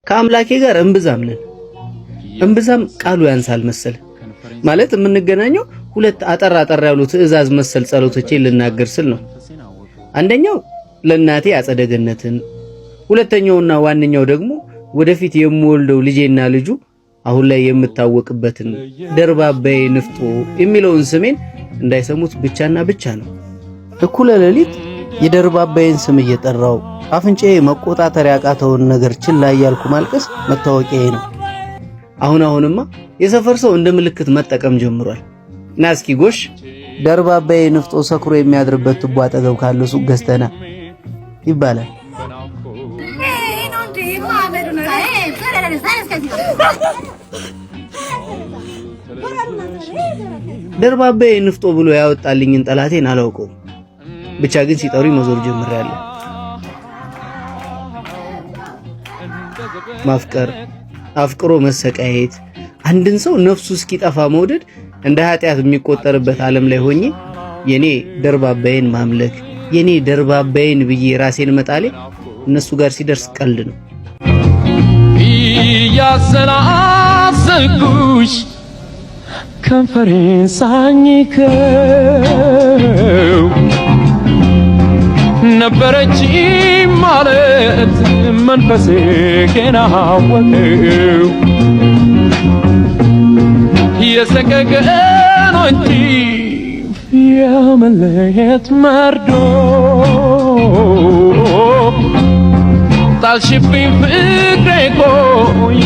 ከአምላኬ ጋር እምብዛም ቃሉ ያንሳል መሰለ ማለት የምንገናኘው ሁለት አጠር ያሉ ትዕዛዝ መሰል ጸሎቶቼን ልናገር ስል ነው። አንደኛው ለእናቴ አጸደ ገነትን፣ ሁለተኛውና ዋነኛው ደግሞ ወደፊት የምወልደው ልጄና ልጁ አሁን ላይ የምታወቅበትን ደርባባዬ ንፍጦ የሚለውን ስሜን እንዳይሰሙት ብቻና ብቻ ነው። እኩለ ሌሊት የደርባባዬን ስም እየጠራው አፍንጫዬ መቆጣጠር ያቃተውን ነገር ችላ እያልኩ ማልቀስ መታወቂያዬ ነው። አሁንማ የሰፈር ሰው እንደ ምልክት መጠቀም ጀምሯል። እና እስኪ ጎሽ ደርባባዬ ንፍጦ ሰክሮ የሚያድርበት ቱቦ አጠገብ ካለው ሱቅ ገዝተና ይባላል። ደርባባዬ ንፍጦ ብሎ ያወጣልኝን ጠላቴን አላውቀውም። ብቻ ግን ሲጠሩኝ መዞር ጀምሬያለሁ። ማፍቀር፣ አፍቅሮ መሰቃየት፣ አንድን ሰው ነፍሱ እስኪጠፋ መውደድ እንደ ኃጢአት የሚቆጠርበት ዓለም ላይ ሆኜ የኔ ደርባባዬን ማምለክ የኔ ደርባባዬን ብዬ ራሴን መጣሌ እነሱ ጋር ሲደርስ ቀልድ ነው። ያሰላሰልኩሽ ከንፈሬን ሳኝከው ነበረች ማለት መንፈሴ ገና አወቀው የሰቀቀኖች የመለየት መርዶ ጣልሽብኝ ፍቅሬ ቆይ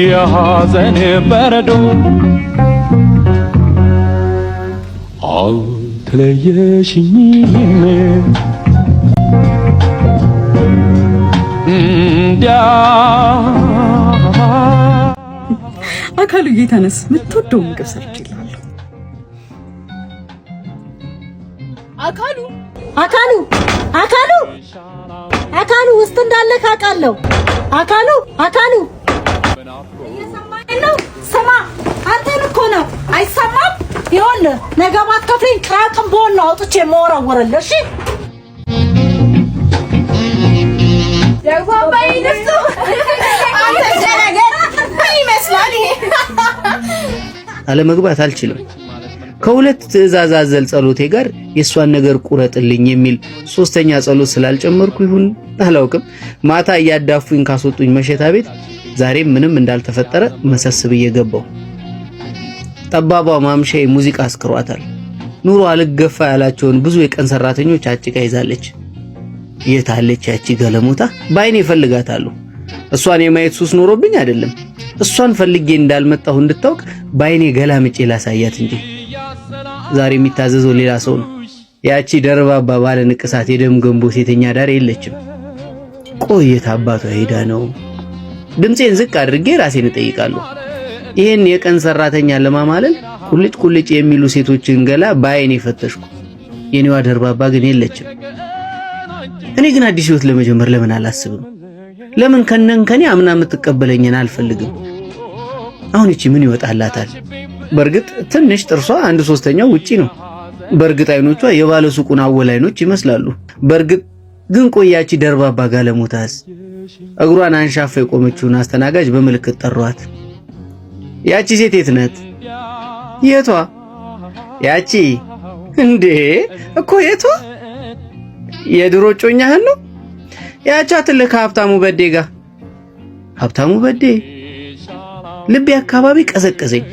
የሐዘን በረዶ አልተለየሽኝም አካሉ ጌታነስ የምትወደው ምግብ ሰርቼልሃለሁ። አካሉ ውስጥ እንዳለ ካቃለው አካሉ እየሰማኝ ነው። ስማ አንተን እኮ ነው አይሰማም። ይኸውልህ ነገ ባትከፍለኝ ቅራቅም በሆነ ነው አውጥቼ የምወረውርልህ። እሺ ደርባባዬ ንፍጦ አንተ ነገር ይመስላል። ይሄ አለመግባት አልችልም። ከሁለት ትዕዛዝ አዘል ጸሎቴ ጋር የሷን ነገር ቁረጥልኝ የሚል ሶስተኛ ጸሎት ስላልጨመርኩ ይሁን አላውቅም፣ ማታ እያዳፉኝ ካስወጡኝ መሸታ ቤት ዛሬም ምንም እንዳልተፈጠረ መሰስብ እየገባው። ጠባቧ ማምሻዬ ሙዚቃ አስክሯታል። ኑሮ አልገፋ ያላቸውን ብዙ የቀን ሰራተኞች አጭቃ ይዛለች። የታለች ያቺ ገለሞታ? ባይኔ እፈልጋታለሁ። እሷን የማየት ሱስ ኖሮብኝ አይደለም፣ እሷን ፈልጌ እንዳልመጣሁ እንድታውቅ ባይኔ ገላምጬ ላሳያት እንጂ። ዛሬ የሚታዘዘው ሌላ ሰው ነው። ያቺ ደርባባ ባለ ንቅሳት የደም ገንቦ ሴተኛ ዳር የለችም። ቆየት አባቷ ሄዳ ነው። ድምጼን ዝቅ አድርጌ ራሴን እጠይቃለሁ። ይሄን የቀን ሰራተኛ ለማማለል ቁልጭ የሚሉ ሴቶችን ገላ ባይኔ ፈተሽኩ። የኔዋ ደርባባ ግን የለችም። እኔ ግን አዲስ ህይወት ለመጀመር ለምን አላስብም? ለምን ከኔ አምና የምትቀበለኝን አልፈልግም? አሁን እቺ ምን ይወጣላታል? በርግጥ ትንሽ ጥርሷ 1/3 ውጪ ነው። በርግጥ አይኖቿ የባለ ሱቁን አወላይኖች ይመስላሉ። በርግጥ ግን ቆያቺ ደርባባ ጋለሞታስ እግሯን አንሻፋ የቆመችውን አስተናጋጅ በምልክት ጠሯት። ያቺ ሴት የት ናት? የቷ? ያቺ እንዴ እኮ የቷ? የድሮ ጮኛህን ነው? ያቻ ትልቅ ሀብታሙ በዴ ጋር። ሀብታሙ በዴ ልቤ አካባቢ ቀዘቀዘኝ።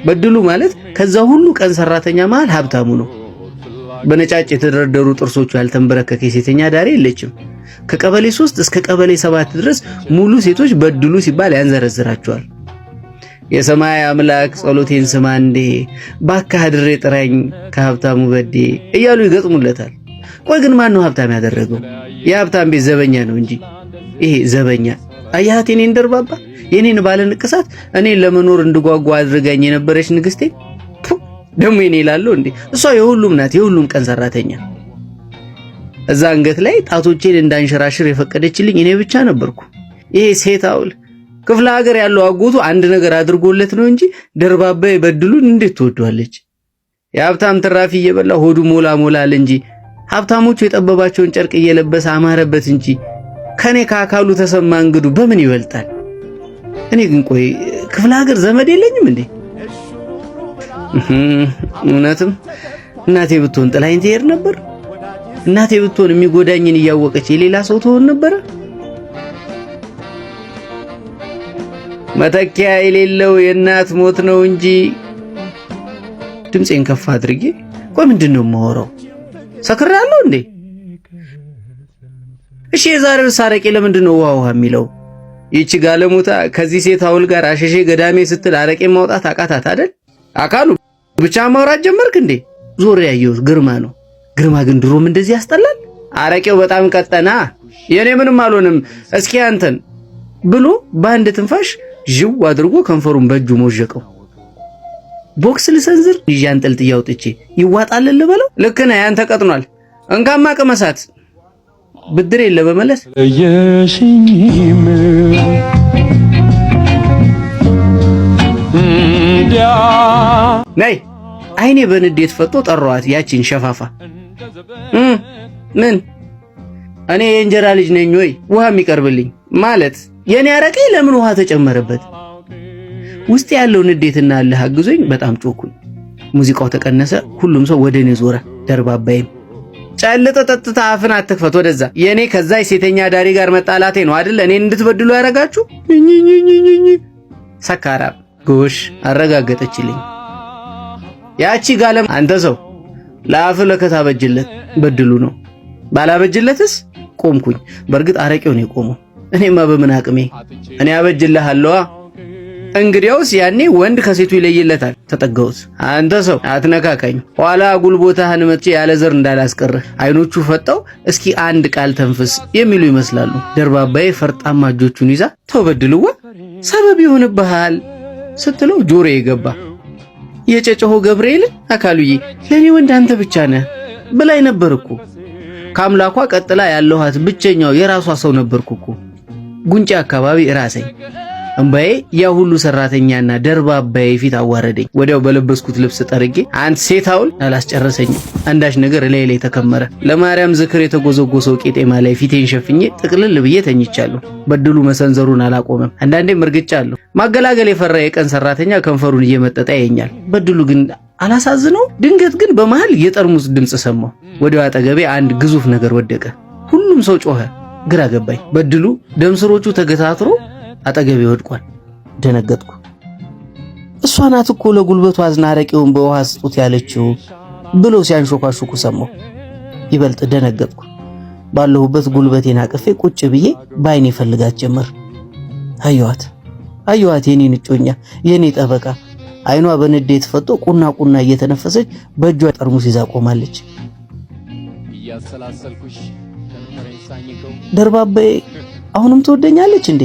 በድሉ ማለት ከዛ ሁሉ ቀን ሰራተኛ መሃል ሀብታሙ ነው። በነጫጭ የተደረደሩ ጥርሶቹ ያልተንበረከከ ሴተኛ ዳሬ የለችም። ከቀበሌ 3 እስከ ቀበሌ 7 ድረስ ሙሉ ሴቶች በድሉ ሲባል ያንዘረዝራቸዋል። የሰማይ አምላክ ጸሎቴን ስማ እንዴ ባካህ ድሬ ጥራኝ ከሀብታሙ በዴ እያሉ ይገጥሙለታል። ቆይ ግን ማን ነው ሀብታም ያደረገው? የሀብታም ቤት ዘበኛ ነው እንጂ ይሄ ዘበኛ አያት የኔን ደርባባ የኔን ባለ ንቅሳት እኔን ለመኖር እንድጓጓ አድርጋኝ የነበረች ንግስቴ ደሞ የኔ ይላለው እንዴ? እሷ የሁሉም ናት፣ የሁሉም ቀን ሰራተኛ። እዛ አንገት ላይ ጣቶቼን እንዳንሸራሽር የፈቀደችልኝ እኔ ብቻ ነበርኩ። ይሄ ሴት አውል ክፍለ ሀገር ያለው አጎቱ አንድ ነገር አድርጎለት ነው እንጂ ደርባባዬ በድሉን እንዴት ትወዷለች? የሀብታም ትራፊ እየበላ ሆዱ ሞላል እንጂ ሀብታሞቹ የጠበባቸውን ጨርቅ እየለበሰ አማረበት እንጂ ከኔ ከአካሉ ተሰማ እንግዱ በምን ይበልጣል? እኔ ግን ቆይ ክፍለ ሀገር ዘመድ የለኝም እንዴ? እውነትም እናቴ ብትሆን ጥላኝ ትሄድ ነበር? እናቴ ብትሆን የሚጎዳኝን እያወቀች የሌላ ሰው ትሆን ነበር? መተኪያ የሌለው የእናት ሞት ነው እንጂ። ድምጼን ከፍ አድርጌ ቆይ ምንድነው የማወራው? ሰክራለሁ እንዴ? እሺ የዛሬው ሳረቄ ለምንድነው ውሃ የሚለው? ይቺ ጋለሞታ ከዚህ ሴት አውል ጋር አሸሼ ገዳሜ ስትል አረቄ ማውጣት አቃታት አይደል? አካሉ ብቻ ማውራት ጀመርክ እንዴ? ዞር ያየው ግርማ ነው። ግርማ ግን ድሮም እንደዚህ ያስጠላል። አረቄው በጣም ቀጠና። የኔ ምንም አልሆንም እስኪ አንተን ብሎ በአንድ ትንፋሽ ጅው አድርጎ ከንፈሩን በእጁ ሞጀቀው። ቦክስ ልሰንዝር ይዣን ጥልጥያ አውጥቼ ይዋጣል ልበለው? ልክ ነህ ያንተ ቀጥኗል። እንካማ ቅመሳት ብድር የለ በመለስ ለየሽኝም ነይ አይኔ በንዴት ፈጦ ጠራዋት ያቺን ሸፋፋ። ምን እኔ የእንጀራ ልጅ ነኝ ወይ ውሃ የሚቀርብልኝ ማለት? የኔ አረቄ ለምን ውሃ ተጨመረበት? ውስጥ ያለው ንዴትና አለህ አግዞኝ በጣም ጮኩኝ። ሙዚቃው ተቀነሰ። ሁሉም ሰው ወደኔ ዞረ። ደርባባይም ጨልጠ ጠጥታ አፍን አትክፈት ወደዛ። የኔ ከዛ ሴተኛ ዳሪ ጋር መጣላቴ ነው አይደል እኔን እንድትበድሉ ያረጋችሁ? ሰካራም ጎሽ አረጋገጠችልኝ ያቺ ጋለም። አንተ ሰው ለአፍ ለከታ በጅለት በድሉ ነው። ባላበጅለትስ ቆምኩኝ። በርግጥ አረቄው ነው የቆመው። እኔማ በምን አቅሜ እኔ አበጅልሃለዋ። እንግዲያውስ ያኔ ወንድ ከሴቱ ይለይለታል። ተጠጋውት። አንተ ሰው አትነካካኝ፣ ኋላ ጉልቦታህን መጥቼ ያለ ዘር እንዳላስቀርህ። አይኖቹ ፈጠው እስኪ አንድ ቃል ተንፍስ የሚሉ ይመስላሉ። ደርባባዬ ፈርጣማ እጆቹን ይዛ ተበድልዋ ሰበብ ይሆንብሃል ስትለው ጆሮ የገባ የጨጨሆ ገብርኤል አካሉዬ ለኔ ወንድ አንተ ብቻ ነህ ብላይ ነበርኩ። ከአምላኳ ቀጥላ ያለኋት ብቸኛው የራሷ ሰው ነበርኩ። ጉንጫ አካባቢ ራሰኝ። እንባዬ ያ ሁሉ ሰራተኛና ደርባባዬ ፊት አዋረደኝ። ወዲያው በለበስኩት ልብስ ጠርጌ አንተ ሴት አውል አላስጨረሰኝም። አንዳች ነገር ላይ ተከመረ። ለማርያም ዝክር የተጎዘጎሰው ቄጤማ ላይ ፊቴን ሸፍኜ ጥቅልል ብዬ ተኝቻለሁ። በድሉ መሰንዘሩን አላቆመም። አንዳንዴም እርግጫለሁ። ማገላገል የፈራ የቀን ሰራተኛ ከንፈሩን እየመጠጠ ያየኛል። በድሉ ግን አላሳዝነው። ድንገት ግን በመሃል የጠርሙስ ድምጽ ሰማሁ። ወዲያው አጠገቤ አንድ ግዙፍ ነገር ወደቀ። ሁሉም ሰው ጮኸ። ግራ ገባኝ። በድሉ ደምስሮቹ ተገታትሮ አጠገቤ ወድቋል። ደነገጥኩ። እሷ ናት እኮ ለጉልበቱ አዝና አረቄውን በውሃ ስጡት ያለችው ብለው ሲያንሾካሹኩ ሰማሁ። ይበልጥ ደነገጥኩ። ባለሁበት ጉልበቴን አቅፌ ቁጭ ብዬ በአይኔ ፈልጋት ጀመር። አየኋት የኔን እጮኛ፣ የኔ ጠበቃ። አይኗ በንዴት ፈጦ ቁና ቁና እየተነፈሰች በእጇ ጠርሙስ ይዛ ቆማለች። ደርባባዬ አሁንም ትወደኛለች እንዴ?